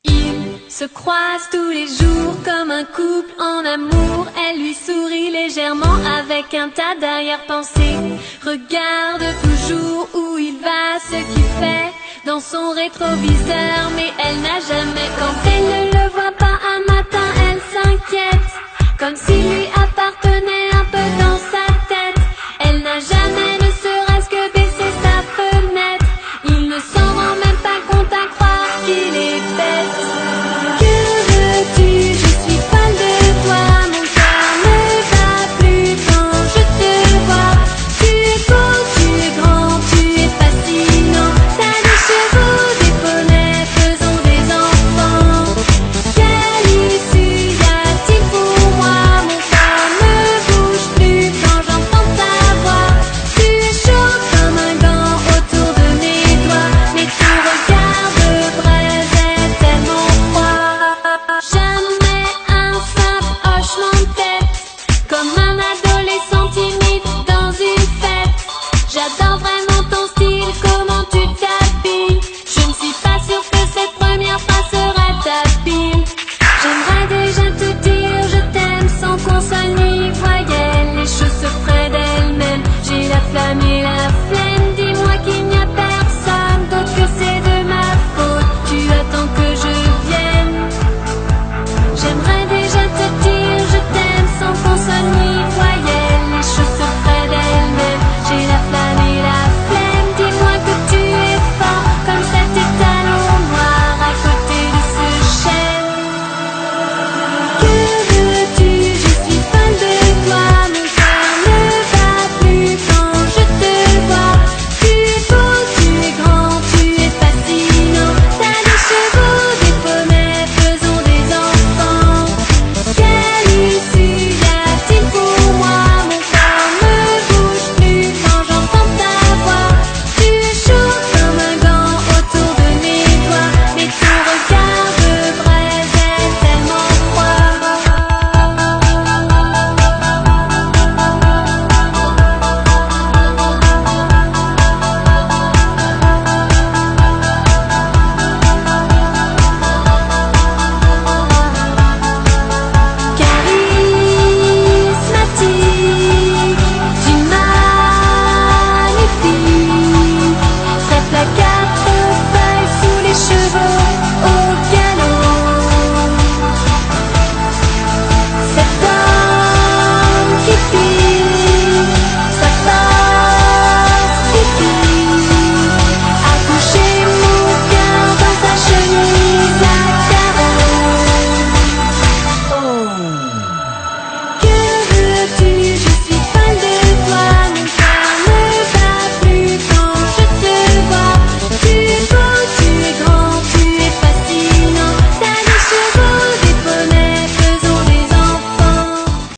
Ils se croisent tous les jours comme un couple en amour. Elle lui sourit légèrement avec un tas d'arrière-pensées. Regarde toujours où il va, ce qu'il fait dans son rétroviseur. Mais elle n'a jamais, quand elle ne le voit pas un matin, elle s'inquiète, comme s'il lui appartenait un peu dans